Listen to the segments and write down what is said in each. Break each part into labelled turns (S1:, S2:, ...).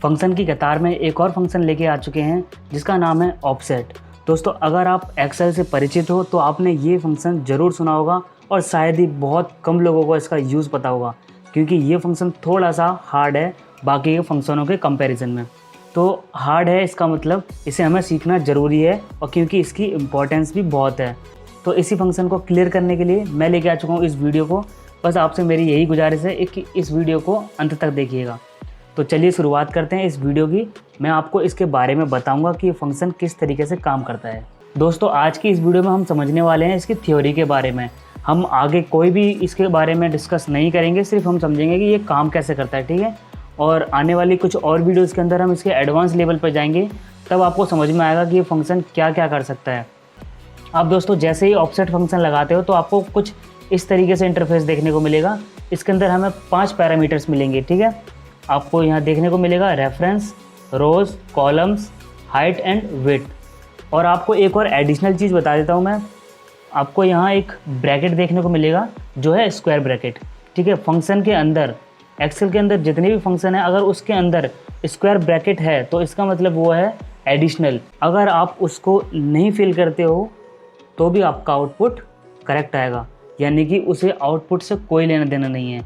S1: Function की कतार में एक और फंक्शन लेके आ चुके हैं जिसका नाम है ऑफसेट। दोस्तों अगर आप एक्सेल से परिचित हो तो आपने ये फंक्शन ज़रूर सुना होगा और शायद ही बहुत कम लोगों को इसका यूज़ पता होगा, क्योंकि ये फंक्शन थोड़ा सा हार्ड है बाकी के फंक्शनों के कंपैरिजन में। तो हार्ड है इसका मतलब इसे हमें सीखना ज़रूरी है और क्योंकि इसकी इम्पोर्टेंस भी बहुत है। तो इसी फंक्शन को क्लियर करने के लिए मैं लेके आ चुका हूँ इस वीडियो को। बस आपसे मेरी यही गुजारिश है कि इस वीडियो को अंत तक देखिएगा। तो चलिए शुरुआत करते हैं इस वीडियो की। मैं आपको इसके बारे में बताऊंगा कि ये फंक्शन किस तरीके से काम करता है। दोस्तों आज की इस वीडियो में हम समझने वाले हैं इसकी थ्योरी के बारे में। हम आगे कोई भी इसके बारे में डिस्कस नहीं करेंगे, सिर्फ हम समझेंगे कि ये काम कैसे करता है, ठीक है। और आने वाली कुछ और वीडियोस के अंदर हम इसके एडवांस लेवल पर जाएंगे, तब आपको समझ में आएगा कि ये फंक्शन क्या क्या कर सकता है। आप दोस्तों जैसे ही ऑफसेट फंक्शन लगाते हो तो आपको कुछ इस तरीके से इंटरफेस देखने को मिलेगा। इसके अंदर हमें 5 पैरामीटर्स मिलेंगे, ठीक है। आपको यहाँ देखने को मिलेगा reference, rows, columns, height and width. और आपको एक और एडिशनल चीज़ बता देता हूँ मैं, आपको यहाँ एक ब्रैकेट देखने को मिलेगा जो है स्क्वायर ब्रैकेट, ठीक है। फंक्शन के अंदर, एक्सेल के अंदर जितने भी फंक्शन है अगर उसके अंदर स्क्वायर ब्रैकेट है तो इसका मतलब वो है एडिशनल। अगर आप उसको नहीं फिल करते हो तो भी आपका आउटपुट करेक्ट आएगा, यानी कि उसे आउटपुट से कोई लेना देना नहीं है।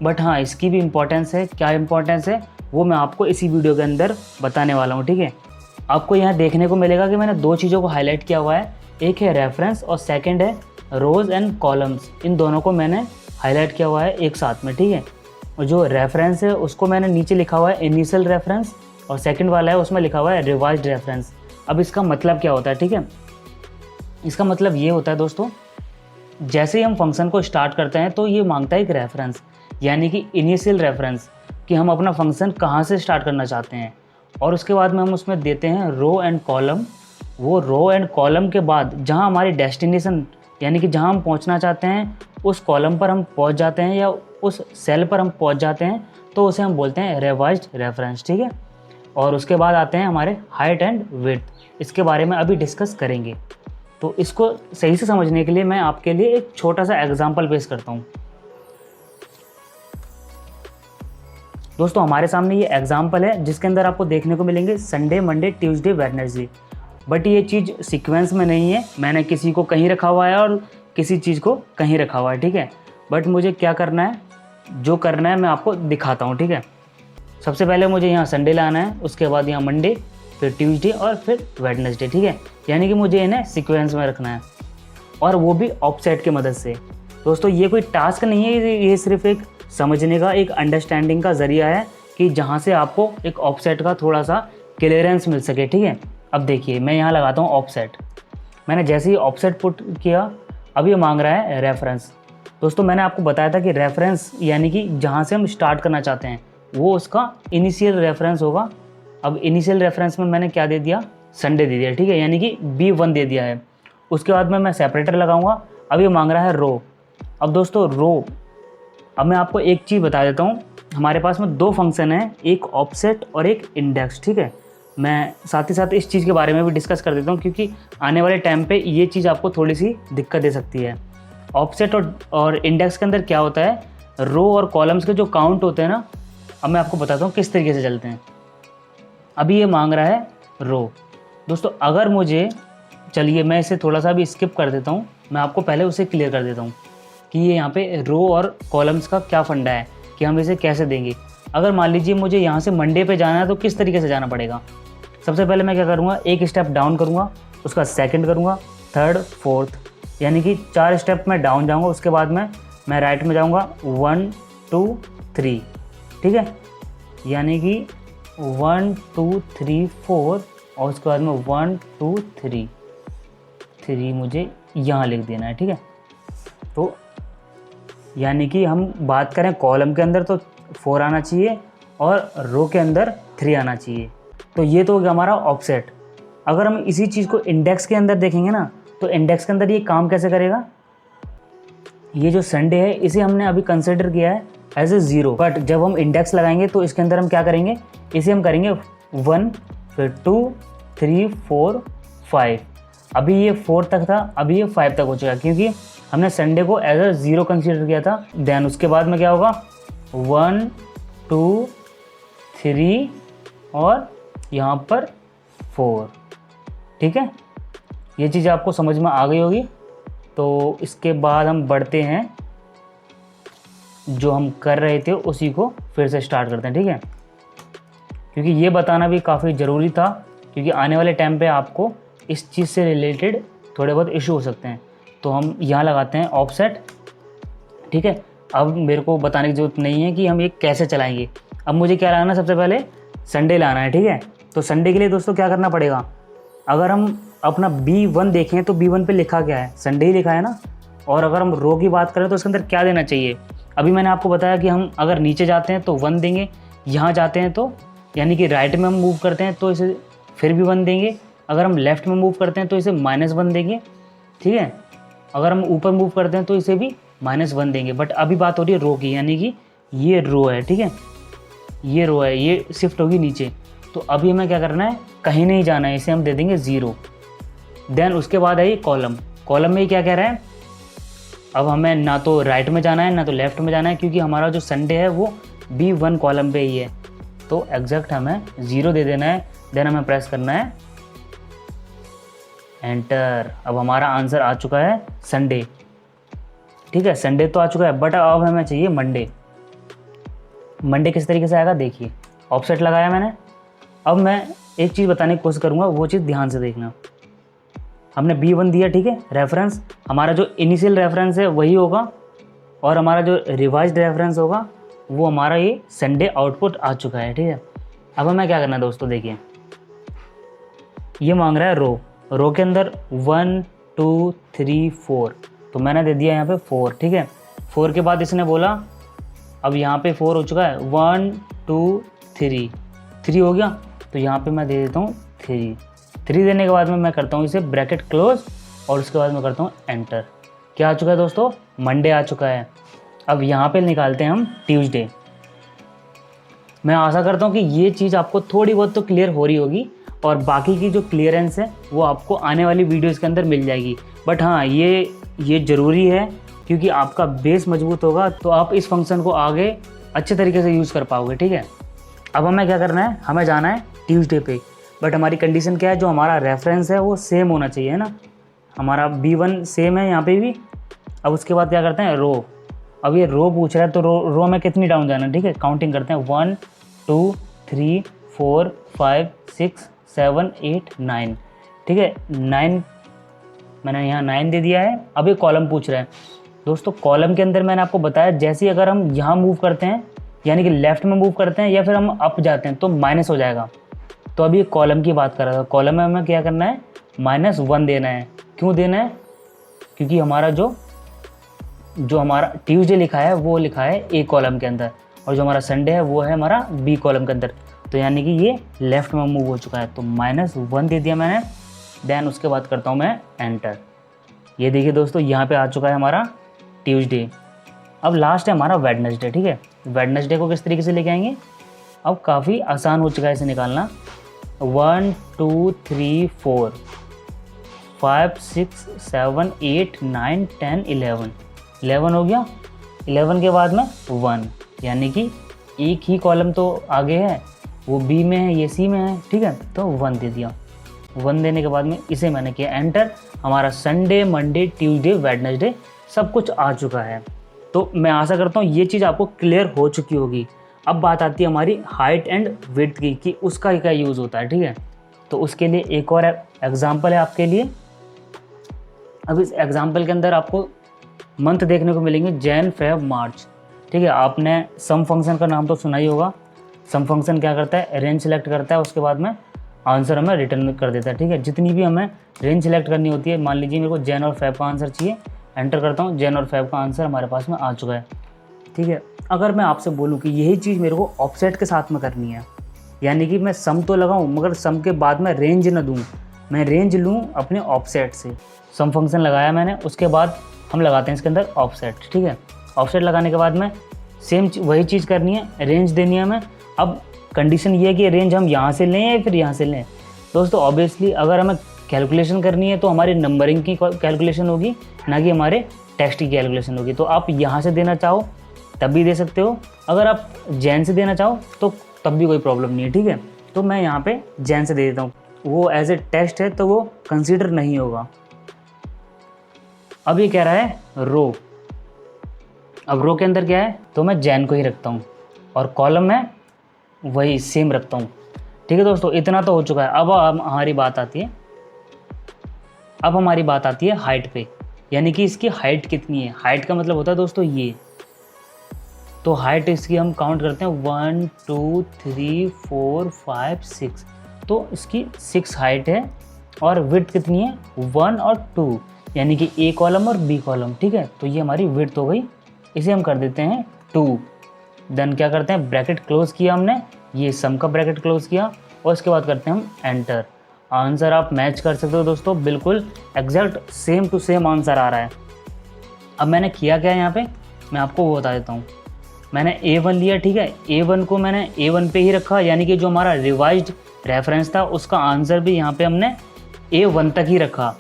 S1: बट हाँ, इसकी भी इम्पोर्टेंस है। क्या इम्पोर्टेंस है वो मैं आपको इसी वीडियो के अंदर बताने वाला हूँ, ठीक है। आपको यहाँ देखने को मिलेगा कि मैंने 2 चीज़ों को हाईलाइट किया हुआ है, एक है रेफरेंस और सेकंड है रोज़ एंड कॉलम्स। इन दोनों को मैंने हाईलाइट किया हुआ है एक साथ में, ठीक है। और जो रेफरेंस है उसको मैंने नीचे लिखा हुआ है इनिशियल रेफरेंस, और सेकेंड वाला है उसमें लिखा हुआ है रिवाइज्ड रेफरेंस। अब इसका मतलब क्या होता है, ठीक है। इसका मतलब ये होता है दोस्तों, जैसे ही हम फंक्शन को स्टार्ट करते हैं तो ये मांगता है एक रेफरेंस, यानी कि इनिशियल रेफरेंस, कि हम अपना फंक्शन कहाँ से स्टार्ट करना चाहते हैं। और उसके बाद में हम उसमें देते हैं रो एंड कॉलम। वो रो एंड कॉलम के बाद जहाँ हमारी डेस्टिनेशन, यानी कि जहाँ हम पहुँचना चाहते हैं उस कॉलम पर हम पहुँच जाते हैं या उस सेल पर हम पहुँच जाते हैं, तो उसे हम बोलते हैं रिवाइज्ड रेफरेंस, ठीक है। और उसके बाद आते हैं हमारे हाइट एंड विड्थ। इसके बारे में अभी डिस्कस करेंगे। तो इसको सही से समझने के लिए मैं आपके लिए एक छोटा सा एग्जांपल पेश करता हूँ। दोस्तों हमारे सामने ये एग्जांपल है जिसके अंदर आपको देखने को मिलेंगे Sunday, Monday, Tuesday, Wednesday. But ये चीज़ सीक्वेंस में नहीं है, मैंने किसी को कहीं रखा हुआ है और किसी चीज़ को कहीं रखा हुआ है, ठीक है। बट मुझे क्या करना है, जो करना है मैं आपको दिखाता हूँ, ठीक है। सबसे पहले मुझे यहाँ संडे लाना है, उसके बाद यहाँ मंडे, फिर ट्यूसडे और फिर वेडनेसडे, ठीक है। यानी कि मुझे इन्हें सीक्वेंस में रखना है, और वो भी ऑफसेट की मदद से। दोस्तों ये कोई टास्क नहीं है, ये सिर्फ एक समझने का, एक अंडरस्टैंडिंग का ज़रिया है कि जहाँ से आपको एक ऑफसेट का थोड़ा सा क्लियरेंस मिल सके, ठीक है। अब देखिए मैं यहाँ लगाता हूँ ऑफसेट। मैंने जैसे ही ऑफसेट पुट किया, अब ये मांग रहा है रेफरेंस। दोस्तों मैंने आपको बताया था कि रेफरेंस यानी कि जहाँ से हम स्टार्ट करना चाहते हैं वो उसका इनिशियल रेफरेंस होगा। अब इनिशियल रेफरेंस में मैंने क्या दे दिया, संडे दे दिया, ठीक है, यानी कि B1 दे दिया है। उसके बाद में मैं सेपरेटर लगाऊंगा। अब ये मांग रहा है रो। अब दोस्तों रो, अब मैं आपको एक चीज़ बता देता हूँ, हमारे पास में 2 फंक्शन हैं, एक ऑफसेट और एक इंडेक्स, ठीक है। मैं साथ ही साथ इस चीज़ के बारे में भी डिस्कस कर देता हूँ, क्योंकि आने वाले टाइम पे ये चीज़ आपको थोड़ी सी दिक्कत दे सकती है। ऑफसेट और इंडेक्स के अंदर क्या होता है, रो और कॉलम्स के जो काउंट होते हैं ना, अब मैं आपको बताता हूँ किस तरीके से चलते हैं। अभी ये मांग रहा है रो। दोस्तों अगर मुझे, चलिए मैं इसे थोड़ा सा भी स्किप कर देता हूँ, मैं आपको पहले उसे क्लियर कर देता हूँ कि ये यहाँ पे रो और कॉलम्स का क्या फंडा है, कि हम इसे कैसे देंगे। अगर मान लीजिए मुझे यहाँ से मंडे पे जाना है तो किस तरीके से जाना पड़ेगा। सबसे पहले मैं क्या करूँगा, एक स्टेप डाउन करूँगा, उसका सेकंड करूँगा, थर्ड, फोर्थ, यानी कि 4 स्टेप में डाउन जाऊँगा। उसके बाद मैं राइट में जाऊँगा 1 2 3, ठीक है, यानी कि 1 2 3 4, और उसके बाद में 1 2 3 मुझे यहाँ लिख देना है, ठीक है। तो यानी कि हम बात करें कॉलम के अंदर तो 4 आना चाहिए और रो के अंदर 3 आना चाहिए। तो ये तो हो गया हमारा ऑफसेट। अगर हम इसी चीज़ को इंडेक्स के अंदर देखेंगे ना, तो इंडेक्स के अंदर ये काम कैसे करेगा। ये जो संडे है इसे हमने अभी कंसिडर किया है एज ए 0, बट जब हम इंडेक्स लगाएंगे तो इसके अंदर हम क्या करेंगे, इसे हम करेंगे 1, फिर 2 3 4 5। अभी ये 4 तक था, अभी ये 5 तक हो चुका, क्योंकि हमने संडे को एज ए 0 कंसिडर किया था। देन उसके बाद में क्या होगा, 1 2 3 और यहाँ पर 4। ठीक है, ये चीज़ आपको समझ में आ गई होगी। तो इसके बाद हम बढ़ते हैं, जो हम कर रहे थे उसी को फिर से स्टार्ट करते हैं। ठीक है, क्योंकि ये बताना भी काफ़ी ज़रूरी था, क्योंकि आने वाले टाइम पे आपको इस चीज़ से रिलेटेड थोड़े बहुत इशू हो सकते हैं। तो हम यहाँ लगाते हैं ऑफसेट। ठीक है, अब मेरे को बताने की ज़रूरत नहीं है कि हम ये कैसे चलाएंगे। अब मुझे क्या लाना है, सबसे पहले संडे लाना है। ठीक है, तो संडे के लिए दोस्तों क्या करना पड़ेगा, अगर हम अपना B1 देखें तो B1 पे लिखा क्या है, संडे ही लिखा है ना। और अगर हम रो की बात करें तो उसके अंदर क्या देना चाहिए, अभी मैंने आपको बताया कि हम अगर नीचे जाते हैं तो 1 देंगे, यहाँ जाते हैं तो यानी कि राइट में हम मूव करते हैं तो इसे फिर भी 1 देंगे, अगर हम लेफ़्ट में मूव करते हैं तो इसे -1 देंगे। ठीक है, अगर हम ऊपर मूव करते हैं तो इसे भी -1 देंगे। बट अभी बात हो रही है रो की, यानी कि ये रो है। ठीक है, ये रो है, ये शिफ्ट होगी नीचे। तो अभी हमें क्या करना है, कहीं नहीं जाना है, इसे हम दे देंगे 0। देन उसके बाद है ये कॉलम। कॉलम में क्या कह रहा है, अब हमें ना तो राइट में जाना है ना तो लेफ़्ट में जाना है, क्योंकि हमारा जो संडे है वो B1 कॉलम पे ही है। तो एग्जैक्ट हमें 0 दे देना है। देन हमें प्रेस करना है एंटर। अब हमारा आंसर आ चुका है संडे। ठीक है, संडे तो आ चुका है, बट अब हमें चाहिए मंडे। मंडे किस तरीके से आएगा देखिए, ऑफसेट लगाया मैंने। अब मैं एक चीज़ बताने की कोशिश करूँगा, वो चीज़ ध्यान से देखना। हमने B1 दिया, ठीक है, रेफरेंस, हमारा जो इनिशियल रेफरेंस है वही होगा, और हमारा जो रिवाइज्ड रेफरेंस होगा वो हमारा ये संडे आउटपुट आ चुका है। ठीक है, अब हमें क्या करना है दोस्तों, देखिए ये मांग रहा है रो के अंदर 1 2 3 4, तो मैंने दे दिया यहाँ पे 4। ठीक है, 4 के बाद इसने बोला, अब यहाँ पे 4 हो चुका है, 1 2 3 हो गया, तो यहाँ पे मैं दे देता हूँ 3 देने के बाद में मैं करता हूँ इसे ब्रैकेट क्लोज, और उसके बाद मैं करता हूँ एंटर। क्या आ चुका है दोस्तों, मंडे आ चुका है। अब यहाँ पे निकालते हैं हम ट्यूसडे। मैं आशा करता हूँ कि ये चीज़ आपको थोड़ी बहुत तो क्लियर हो रही होगी, और बाकी की जो क्लियरेंस है वो आपको आने वाली वीडियोज़ के अंदर मिल जाएगी। बट हाँ, ये ज़रूरी है, क्योंकि आपका बेस मजबूत होगा तो आप इस फंक्शन को आगे अच्छे तरीके से यूज़ कर पाओगे। ठीक है, अब हमें क्या करना है, हमें जाना है ट्यूसडे पे। बट हमारी कंडीशन क्या है, जो हमारा रेफरेंस है वो सेम होना चाहिए, है ना। हमारा B1 सेम है यहाँ पे भी। अब उसके बाद क्या करते हैं, रो। अब ये रो पूछ रहा है, तो रो में कितनी डाउन जाना है। ठीक है, काउंटिंग करते हैं, 1 2 3 4 5 6 7 8 9। ठीक है, 9 मैंने यहाँ 9 दे दिया है। अब ये कॉलम पूछ रहा है दोस्तों। कॉलम के अंदर मैंने आपको बताया, जैसे ही अगर हम यहाँ मूव करते हैं, यानी कि लेफ़्ट में मूव करते हैं या फिर हम अप जाते हैं तो माइनस हो जाएगा। तो अभी ये कॉलम की बात कर रहा था, कॉलम में हमें क्या करना है, -1 देना है। क्यों देना है, क्योंकि हमारा जो हमारा ट्यूसडे लिखा है वो लिखा है A कॉलम के अंदर, और जो हमारा संडे है वो है हमारा B कॉलम के अंदर। तो यानी कि ये लेफ़्ट में मूव हो चुका है, तो -1 दे दिया मैंने। देन उसके बाद करता हूँ मैं एंटर। ये देखिए दोस्तों, यहाँ पे आ चुका है हमारा ट्यूसडे। अब लास्ट है हमारा वेडनेसडे। ठीक है, वेडनेसडे को किस तरीके से लेके आएंगे, अब काफ़ी आसान हो चुका है इसे निकालना। 1 2 3 4 5 6 7 8 9 10 11 हो गया। 11 के बाद में 1, यानी कि एक ही कॉलम तो आगे है, वो B में है, ये C में है। ठीक है, तो 1 दे दिया। 1 देने के बाद में इसे मैंने किया एंटर। हमारा संडे मंडे ट्यूसडे वेडनेसडे सब कुछ आ चुका है। तो मैं आशा करता हूँ ये चीज़ आपको क्लियर हो चुकी होगी। अब बात आती है हमारी हाइट एंड विड्थ की, कि उसका क्या यूज़ होता है। ठीक है, तो उसके लिए एक और एग्जांपल है आपके लिए। अब इस एग्जांपल के अंदर आपको मंथ देखने को मिलेंगे, जैन फेब मार्च। ठीक है, आपने सम फंक्शन का नाम तो सुना ही होगा। सम फंक्शन क्या करता है, रेंज सेलेक्ट करता है, उसके बाद में आंसर हमें रिटर्न कर देता है। ठीक है, जितनी भी हमें रेंज सेलेक्ट करनी होती है, मान लीजिए मेरे को जैन और फेब का आंसर चाहिए, एंटर करता हूँ, जैन और फेब का आंसर हमारे पास में आ चुका है। ठीक है, अगर मैं आपसे बोलूँ कि यही चीज़ मेरे को ऑफसेट के साथ में करनी है, यानी कि मैं सम तो लगाऊँ मगर सम के बाद में रेंज न दूँ, मैं रेंज लूँ अपने ऑफसेट से। सम फंक्शन लगाया मैंने, उसके बाद हम लगाते हैं इसके अंदर ऑफसेट। ठीक है, ऑफसेट लगाने के बाद में सेम वही चीज़ करनी है, रेंज देनी है हमें। अब कंडीशन ये है कि रेंज हम यहाँ से लें या फिर यहाँ से लें। दोस्तों ऑब्वियसली अगर हमें कैलकुलेशन करनी है तो हमारी नंबरिंग की कैलकुलेशन होगी, ना कि हमारे टेक्स्ट की कैलकुलेशन होगी। तो आप यहाँ से देना चाहो तब भी दे सकते हो, अगर आप जैन से देना चाहो तो तब भी कोई प्रॉब्लम नहीं है। ठीक है, तो मैं यहाँ पे जैन से दे देता हूँ, वो एज ए टेस्ट है तो वो कंसीडर नहीं होगा। अब ये कह रहा है रो, अब रो के अंदर क्या है, तो मैं जैन को ही रखता हूँ और कॉलम में वही सेम रखता हूँ। ठीक है दोस्तों, इतना तो हो चुका है। अब हमारी बात आती है, अब हमारी बात आती है हाइट पे, यानी कि इसकी हाइट कितनी है। हाइट का मतलब होता है दोस्तों ये, तो हाइट इसकी हम काउंट करते हैं 1 2 3 4 5 6, तो इसकी 6 हाइट है। और विड्थ कितनी है 1 और 2, यानी कि ए कॉलम और बी कॉलम। ठीक है, तो ये हमारी विड्थ हो गई, इसे हम कर देते हैं 2। देन क्या करते हैं, ब्रैकेट क्लोज किया हमने, ये सम का ब्रैकेट क्लोज किया और इसके बाद करते हैं हम एंटर। आंसर आप मैच कर सकते हो दोस्तों, बिल्कुल exact same to same answer आ रहा है। अब मैंने किया क्या है यहाँ पे, मैं आपको वो बता देता हूँ। मैंने A1 लिया, ठीक है, A1 को मैंने A1 पे ही रखा, यानी कि जो हमारा रिवाइज्ड रेफरेंस था उसका आंसर भी यहाँ पे हमने A1 तक ही रखा।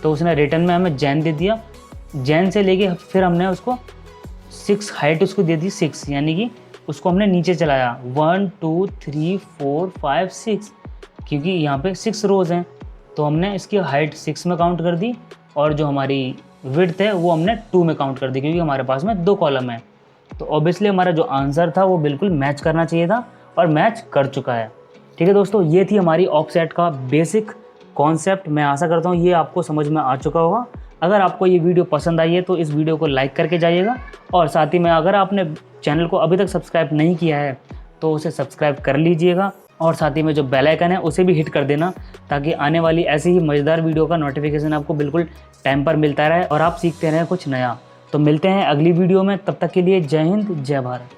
S1: तो उसने रिटर्न में हमें जैन दे दिया, जैन से लेके फिर हमने उसको 6 हाइट उसको दे दी 6, यानी कि उसको हमने नीचे चलाया 1 2 3 4 5 6, क्योंकि यहाँ पे 6 रोज़ हैं तो हमने इसकी हाइट 6 में काउंट कर दी और जो हमारी विड्थ है वो हमने 2 में काउंट कर दी, क्योंकि हमारे पास में 2 कॉलम है। तो ऑब्वियसली हमारा जो आंसर था वो बिल्कुल मैच करना चाहिए था और मैच कर चुका है। ठीक है दोस्तों, ये थी हमारी ऑफसेट का बेसिक कॉन्सेप्ट। मैं आशा करता हूँ ये आपको समझ में आ चुका होगा। अगर आपको ये वीडियो पसंद आई है तो इस वीडियो को लाइक करके जाइएगा, और साथ ही में अगर आपने चैनल को अभी तक सब्सक्राइब नहीं किया है तो उसे सब्सक्राइब कर लीजिएगा, और साथ ही में जो बेल आइकन है उसे भी हिट कर देना, ताकि आने वाली ऐसी ही मज़ेदार वीडियो का नोटिफिकेशन आपको बिल्कुल टाइम पर मिलता रहे और आप सीखते रहें कुछ नया। तो मिलते हैं अगली वीडियो में, तब तक के लिए जय हिंद जय भारत।